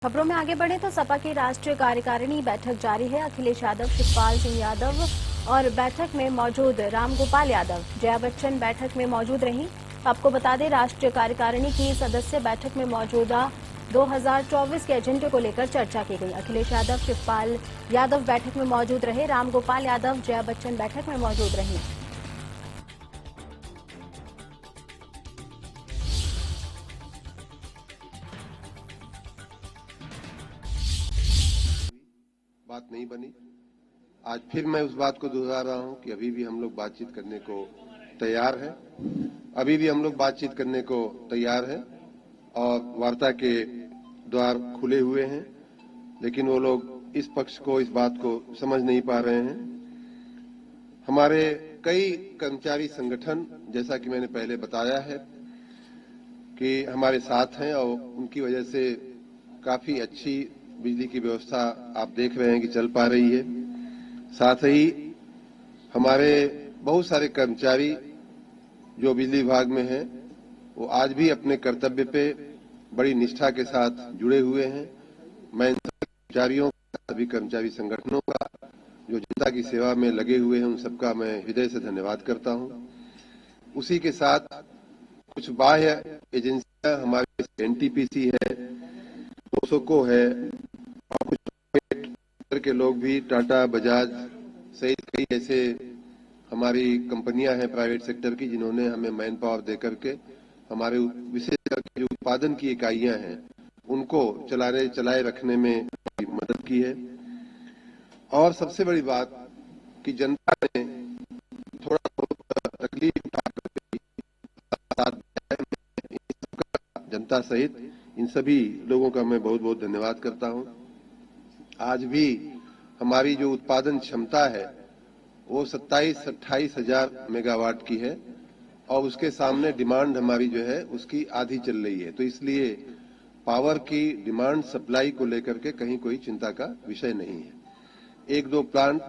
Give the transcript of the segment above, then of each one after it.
खबरों में आगे बढ़े तो सपा की राष्ट्रीय कार्यकारिणी बैठक जारी है। अखिलेश यादव, शिवपाल सिंह यादव और बैठक में मौजूद रामगोपाल यादव, जया बच्चन बैठक में मौजूद रहीं। आपको बता दें, राष्ट्रीय कार्यकारिणी की सदस्य बैठक में मौजूदा 2024 के एजेंडे को लेकर चर्चा की गई। अखिलेश यादव, शिवपाल यादव बैठक में मौजूद रहे। रामगोपाल यादव, जया बच्चन बैठक में मौजूद रहीं। बात नहीं बनी। आज फिर मैं उस बात को दोहरा रहा हूं कि अभी भी हम लोग बातचीत करने को तैयार हैं। अभी भी हम लोग बातचीत करने को तैयार हैं और वार्ता के द्वार खुले हुए हैं, लेकिन वो लोग इस पक्ष को, इस बात को समझ नहीं पा रहे हैं। हमारे कई कर्मचारी संगठन, जैसा कि मैंने पहले बताया है, कि हमारे साथ हैं और उनकी वजह से काफी अच्छी बिजली की व्यवस्था आप देख रहे हैं कि चल पा रही है। साथ ही हमारे बहुत सारे कर्मचारी जो बिजली विभाग में हैं, वो आज भी अपने कर्तव्य पे बड़ी निष्ठा के साथ जुड़े हुए हैं। मैं इन सभी कर्मचारियों का, सभी कर्मचारी संगठनों का जो जनता की सेवा में लगे हुए हैं, उन सबका मैं हृदय से धन्यवाद करता हूं। उसी के साथ कुछ बाह्य एजेंसियां, हमारे एनटीपीसी है, पोसोको है और कुछ के लोग भी, टाटा, बजाज सहित कई ऐसे हमारी कंपनियां हैं प्राइवेट सेक्टर की, जिन्होंने हमें मैन पावर देकर के हमारे विशेष करके जो उत्पादन की इकाइयां हैं उनको चलाए रखने में मदद की है। और सबसे बड़ी बात कि जनता ने थोड़ा बहुत तकलीफ उठाकर जनता सहित इन सभी लोगों का मैं बहुत बहुत धन्यवाद करता हूं। आज भी हमारी जो उत्पादन क्षमता है वो 27-28 हजार मेगावाट की है और उसके सामने डिमांड हमारी जो है उसकी आधी चल रही है। तो इसलिए पावर की डिमांड सप्लाई को लेकर के कहीं कोई चिंता का विषय नहीं है। एक दो प्लांट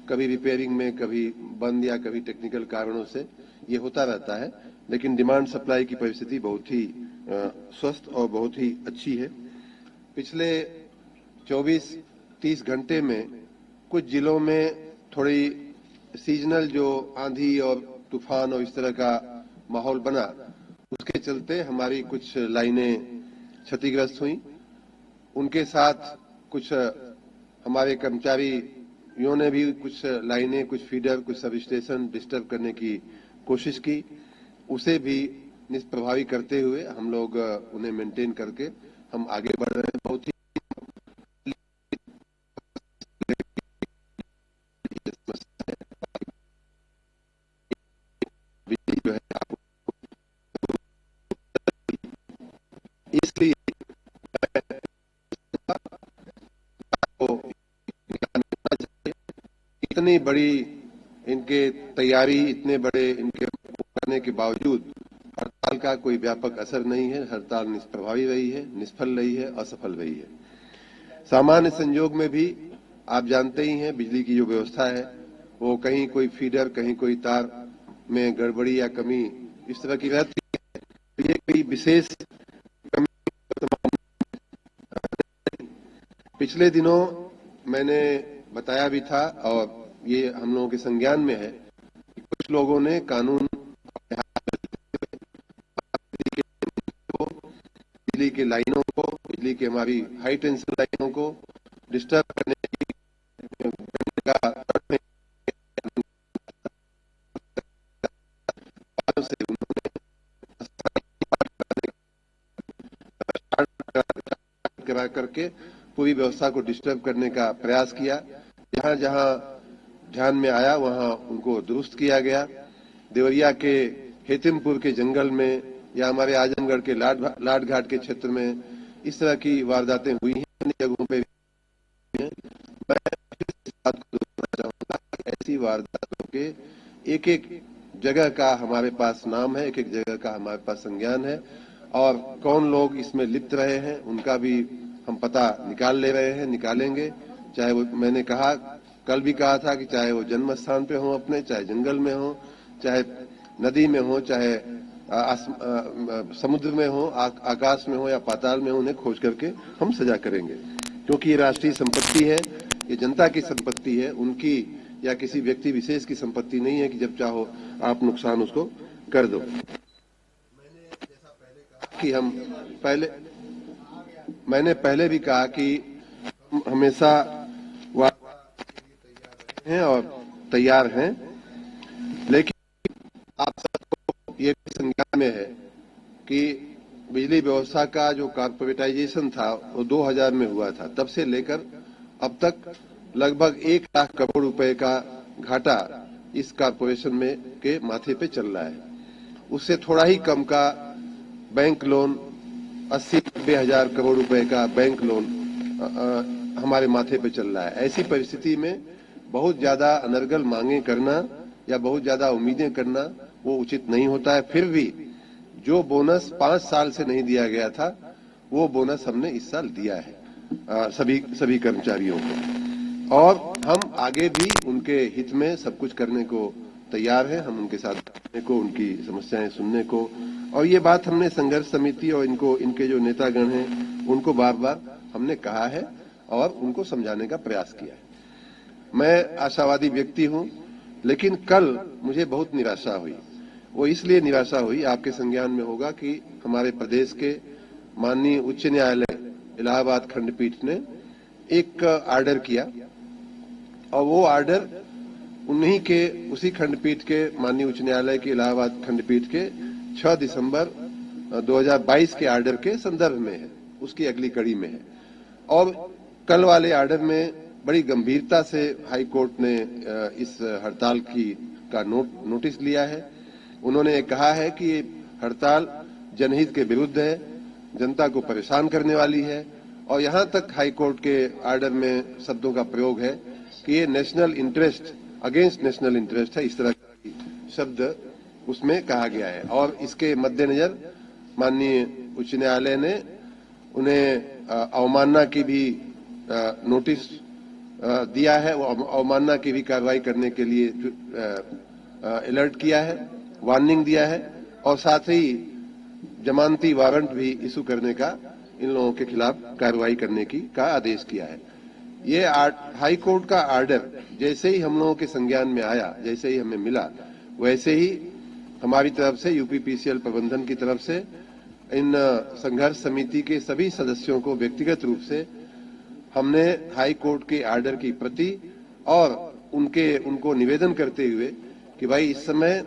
कभी रिपेयरिंग में, कभी बंद या कभी टेक्निकल कारणों से ये होता रहता है, लेकिन डिमांड सप्लाई की परिस्थिति बहुत ही स्वस्थ और बहुत ही अच्छी है। पिछले 24-30 घंटे में कुछ जिलों में थोड़ी सीजनल जो आंधी और तूफान और इस तरह का माहौल बना, उसके चलते हमारी कुछ लाइनें क्षतिग्रस्त हुई। उनके साथ कुछ हमारे कर्मचारियों ने भी कुछ लाइनें, कुछ फीडर, कुछ सब स्टेशन डिस्टर्ब करने की कोशिश की। उसे भी निष्प्रभावी करते हुए हम लोग उन्हें मेंटेन करके हम आगे बढ़ रहे हैं। बहुत ही जो है इसलिए इतनी बड़ी इनके तैयारी, इतने बड़े इनके करने के बावजूद हड़ताल का कोई व्यापक असर नहीं है। हड़ताल निष्प्रभावी रही है, निष्फल रही है, असफल रही है। सामान्य संजोग में भी आप जानते ही हैं, बिजली की जो व्यवस्था है वो कहीं कोई फीडर, कहीं कोई तार में गड़बड़ी या कमी इस तरह की रहती है। ये कोई विशेष कमी पिछले दिनों मैंने बताया भी था और ये हम लोगों के संज्ञान में है कि कुछ लोगों ने कानून बिजली के लाइनों को, बिजली की हमारी हाई टेंशन लाइनों को डिस्टर्ब करने का से करा करके पूरी व्यवस्था को डिस्टर्ब करने का प्रयास किया। जहां जहां ध्यान में आया वहां उनको दुरुस्त किया गया। देवरिया के हेतिमपुर के जंगल में या हमारे आजमगढ़ के लाट घाट के क्षेत्र में इस तरह की वारदातें हुई हैं, अन्य जगहों पे भी हैं। मैं इस बात को दोहराना चाहूंगा कि ऐसी वारदातों के एक एक जगह का हमारे पास नाम है, एक एक जगह का हमारे पास संज्ञान है और कौन लोग इसमें लिप्त रहे हैं उनका भी हम पता निकाल ले रहे हैं, निकालेंगे। चाहे वो, मैंने कहा, कल भी कहा था कि चाहे वो जन्म स्थान पे हो अपने, चाहे जंगल में हो, चाहे नदी में हो, चाहे समुद्र में हो, आकाश में हो या पाताल में हो, उन्हें खोज करके हम सजा करेंगे, क्योंकि ये राष्ट्रीय संपत्ति है, ये जनता की संपत्ति है, उनकी या किसी व्यक्ति विशेष की संपत्ति नहीं है कि जब चाहो आप नुकसान उसको कर दो। कि मैंने पहले भी कहा कि हमेशा हैं और तैयार हैं, लेकिन आप सबको ये संज्ञान में है कि बिजली व्यवस्था का जो कॉर्पोरेटाइजेशन था वो 2000 में हुआ था। तब से लेकर अब तक लगभग 1 लाख करोड़ रुपए का घाटा इस कॉर्पोरेशन में के माथे पे चल रहा है। उससे थोड़ा ही कम का बैंक लोन 80-90 हजार करोड़ रुपए का बैंक लोन हमारे माथे पे चल रहा है। ऐसी परिस्थिति में बहुत ज्यादा अनर्गल मांगे करना या बहुत ज्यादा उम्मीदें करना वो उचित नहीं होता है। फिर भी जो बोनस 5 साल से नहीं दिया गया था वो बोनस हमने इस साल दिया है सभी कर्मचारियों को, और हम आगे भी उनके हित में सब कुछ करने को तैयार हैं। हम उनके साथ बैठने को, उनकी समस्याएं सुनने को, और ये बात हमने संघर्ष समिति और इनके जो नेतागण हैं उनको बार बार हमने कहा है और उनको समझाने का प्रयास किया है। मैं आशावादी व्यक्ति हूं, लेकिन कल मुझे बहुत निराशा हुई। वो इसलिए निराशा हुई, आपके संज्ञान में होगा कि हमारे प्रदेश के माननीय उच्च न्यायालय इलाहाबाद खंडपीठ ने एक आर्डर किया, और वो आर्डर उसी खंडपीठ के माननीय उच्च न्यायालय के इलाहाबाद खंडपीठ के 6 दिसंबर 2022 के आर्डर के संदर्भ में है, उसकी अगली कड़ी में है। और कल वाले आर्डर में बड़ी गंभीरता से हाई कोर्ट ने इस हड़ताल का नोटिस लिया है। उन्होंने कहा है कि ये हड़ताल जनहित के विरुद्ध है, जनता को परेशान करने वाली है, और यहां तक हाई कोर्ट के आर्डर में शब्दों का प्रयोग है कि ये national interest against national interest है, इस तरह की शब्द उसमें कहा गया है। और इसके मद्देनजर माननीय उच्च न्यायालय ने उन्हें अवमानना की भी नोटिस दिया है, वो अवमानना की भी कार्रवाई करने के लिए अलर्ट किया है, वार्निंग दिया है, और साथ ही जमानती वारंट भी इशू करने का, इन लोगों के खिलाफ कार्रवाई करने का आदेश किया है। ये हाई कोर्ट का आर्डर जैसे ही हम लोगों के संज्ञान में आया, जैसे ही हमें मिला, वैसे ही हमारी तरफ से यूपीपीसीएल प्रबंधन की तरफ से इन संघर्ष समिति के सभी सदस्यों को व्यक्तिगत रूप से हमने हाई कोर्ट के आर्डर की प्रति और उनको निवेदन करते हुए कि भाई इस समय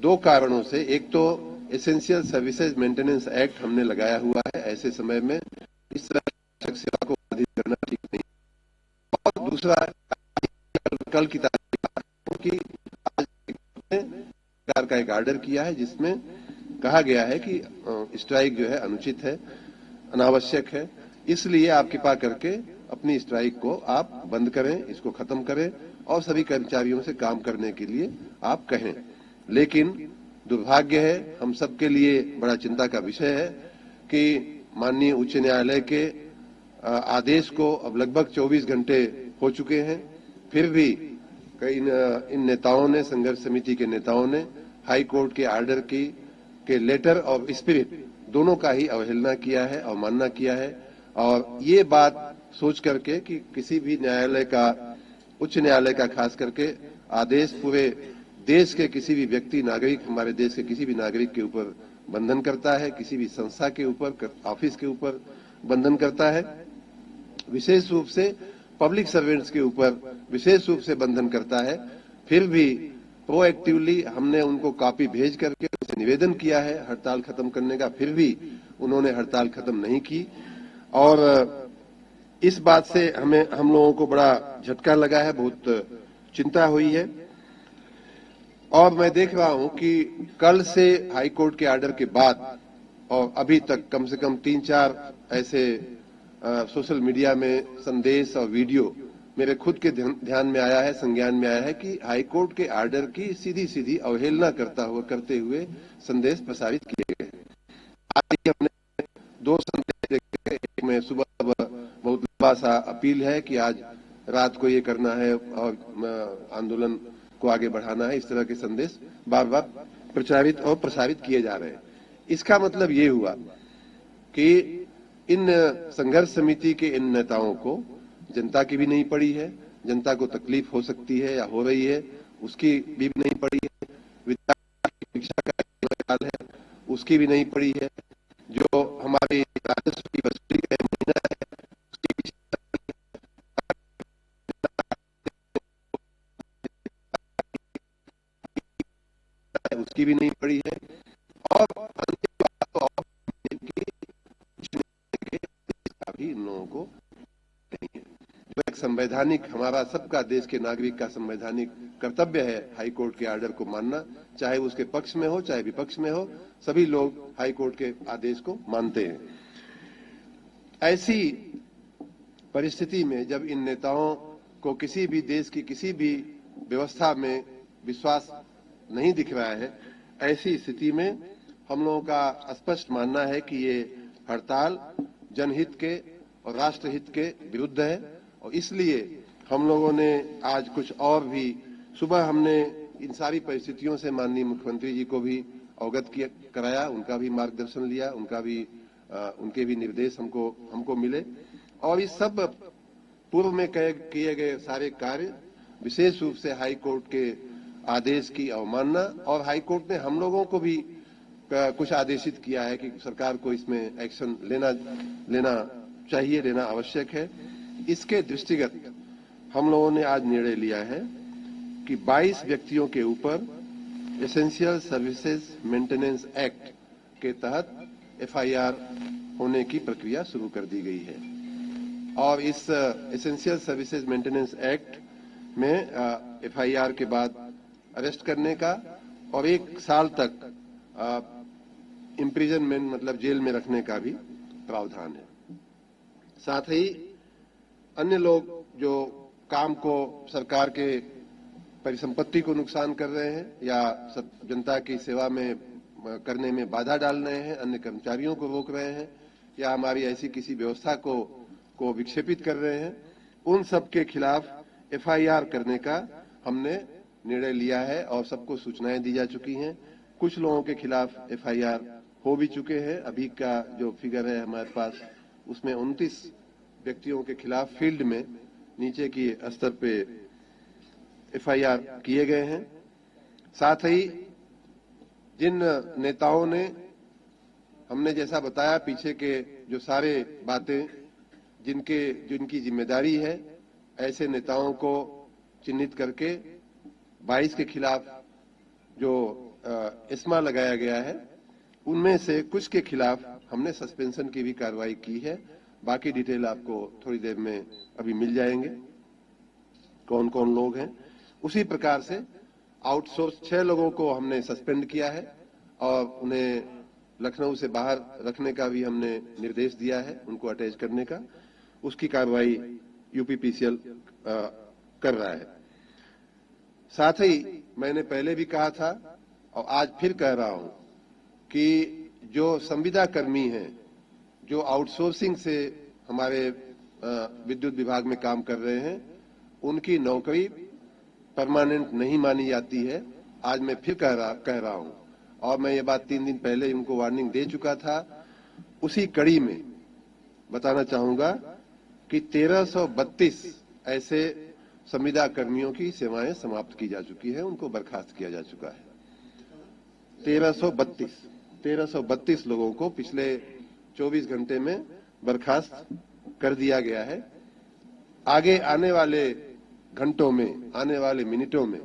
2 कारणों से, एक तो एसेंशियल सर्विसेज मेंटेनेंस एक्ट हमने लगाया हुआ है, ऐसे समय में इस तरह की सेवा को बाधित करना ठीक नहीं, और दूसरा कल की तारीख की आज सरकार का एक आर्डर किया है जिसमें कहा गया है कि स्ट्राइक जो है अनुचित है, अनावश्यक है, इसलिए आप कृपा करके अपनी स्ट्राइक को आप बंद करें, इसको खत्म करें और सभी कर्मचारियों से काम करने के लिए आप कहें। लेकिन दुर्भाग्य है, हम सबके लिए बड़ा चिंता का विषय है कि माननीय उच्च न्यायालय के आदेश को अब लगभग 24 घंटे हो चुके हैं, फिर भी इन नेताओं ने, संघर्ष समिति के नेताओं ने हाई कोर्ट के आर्डर के लेटर और स्पिरिट दोनों का ही अवहेलना किया है, अवमानना किया है। और ये बात सोच करके कि किसी भी न्यायालय का, उच्च न्यायालय का खास करके आदेश पूरे देश के किसी भी व्यक्ति, नागरिक, हमारे देश के किसी भी नागरिक के ऊपर बंधन करता है, किसी भी संस्था के ऊपर, ऑफिस के ऊपर बंधन करता है, विशेष रूप से पब्लिक सर्वेंट्स के ऊपर विशेष रूप से बंधन करता है। फिर भी प्रोएक्टिवली हमने उनको कॉपी भेज करके उसे निवेदन किया है हड़ताल खत्म करने का, फिर भी उन्होंने हड़ताल खत्म नहीं की। और इस बात से हम लोगों को बड़ा झटका लगा है, बहुत चिंता हुई है। और मैं देख रहा हूं कि कल से हाई कोर्ट के आर्डर के बाद और अभी तक कम से कम 3-4 ऐसे सोशल मीडिया में संदेश और वीडियो मेरे खुद के ध्यान में आया है, संज्ञान में आया है कि हाई कोर्ट के आर्डर की सीधी अवहेलना करते हुए संदेश प्रसारित किए गए। आज ही हमने 2 संदेश देखे, एक में सुबह बहुत लंबा सा अपील है कि आज रात को ये करना है और आंदोलन को आगे बढ़ाना है, इस तरह के संदेश बार बार प्रचारित और प्रसारित किए जा रहे हैं। इसका मतलब ये हुआ कि इन संघर्ष समिति के इन नेताओं को जनता की भी नहीं पड़ी है, जनता को तकलीफ हो सकती है या हो रही है उसकी भी नहीं पड़ी है, विद्यार्थी की शिक्षा का सवाल है उसकी भी नहीं पड़ी है, जो हमारी राजस्व की वसूली का महीना है उसकी भी नहीं पड़ी है। और अंतिम बात तो और भी इन लोगों को नहीं है। जो एक संवैधानिक हमारा सबका देश के नागरिक का संवैधानिक कर्तव्य है हाई कोर्ट के आर्डर को मानना, चाहे उसके पक्ष में हो चाहे विपक्ष में हो, सभी लोग हाई कोर्ट के आदेश को मानते हैं। ऐसी परिस्थिति में जब इन नेताओं को किसी भी देश की किसी भी व्यवस्था में विश्वास नहीं दिख रहा है, ऐसी स्थिति में हम लोगों का स्पष्ट मानना है कि ये हड़ताल जनहित के और राष्ट्रहित के विरुद्ध है और इसलिए हम लोगों ने आज कुछ और भी सुबह हमने इन सारी परिस्थितियों से माननीय मुख्यमंत्री जी को भी अवगत कराया, उनका भी मार्गदर्शन लिया, उनके भी निर्देश हमको मिले और इस सब पूर्व में किए गए सारे कार्य विशेष रूप से हाई कोर्ट के आदेश की अवमानना और हाई कोर्ट ने हम लोगों को भी कुछ आदेशित किया है कि सरकार को इसमें एक्शन लेना चाहिए, लेना आवश्यक है। इसके दृष्टिगत हम लोगों ने आज निर्णय लिया है कि 22 व्यक्तियों के ऊपर एसेंशियल सर्विसेज मेंटेनेंस एक्ट के तहत एफआईआर होने की प्रक्रिया शुरू कर दी गई है और इस एसेंशियल सर्विसेज मेंटेनेंस एक्ट में एफआईआर के बाद अरेस्ट करने का और 1 साल तक इम्प्रिजनमेंट मतलब जेल में रखने का भी प्रावधान है। साथ ही अन्य लोग जो काम को सरकार के परिसंपत्ति को नुकसान कर रहे हैं या जनता की सेवा में करने में बाधा डाल रहे हैं, अन्य कर्मचारियों को रोक रहे हैं या हमारी ऐसी किसी व्यवस्था को विक्षेपित कर रहे हैं, उन सब के खिलाफ एफआईआर करने का हमने निर्णय लिया है और सबको सूचनाएं दी जा चुकी हैं। कुछ लोगों के खिलाफ एफआईआर हो भी चुके हैं। अभी का जो फिगर है हमारे पास उसमें 29 व्यक्तियों के खिलाफ फील्ड में नीचे की स्तर पे एफआईआर किए गए हैं। साथ ही जिन नेताओं ने हमने जैसा बताया पीछे के जो सारे बातें जिनकी जिम्मेदारी है, ऐसे नेताओं को चिन्हित करके 22 के खिलाफ जो इस्मा लगाया गया है उनमें से कुछ के खिलाफ हमने सस्पेंशन की भी कार्रवाई की है। बाकी डिटेल आपको थोड़ी देर में अभी मिल जाएंगे कौन कौन लोग हैं। उसी प्रकार से आउटसोर्स 6 लोगों को हमने सस्पेंड किया है और उन्हें लखनऊ से बाहर रखने का भी हमने निर्देश दिया है, उनको अटैच करने का। उसकी कार्रवाई यूपीपीसीएल कर रहा है। साथ ही मैंने पहले भी कहा था और आज फिर कह रहा हूं कि जो संविदा कर्मी हैं जो आउटसोर्सिंग से हमारे विद्युत विभाग में काम कर रहे हैं, उनकी नौकरी परमानेंट नहीं मानी जाती है। आज मैं फिर कह रहा हूं और मैं ये बात 3 दिन पहले उनको वार्निंग दे चुका था। उसी कड़ी में बताना चाहूंगा कि 1332 ऐसे संविदा कर्मियों की सेवाएं समाप्त की जा चुकी है, उनको बर्खास्त किया जा चुका है। 1332 लोगों को पिछले 24 घंटे में बर्खास्त कर दिया गया है। आगे आने वाले घंटों में, आने वाले मिनटों में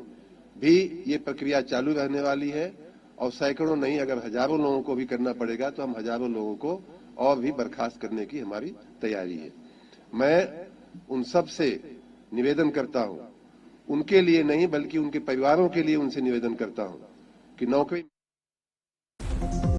भी ये प्रक्रिया चालू रहने वाली है और सैकड़ों नहीं अगर हजारों लोगों को भी करना पड़ेगा तो हम हजारों लोगों को और भी बर्खास्त करने की हमारी तैयारी है। मैं उन सब से निवेदन करता हूं, उनके लिए नहीं बल्कि उनके परिवारों के लिए उनसे निवेदन करता हूं कि नौकरी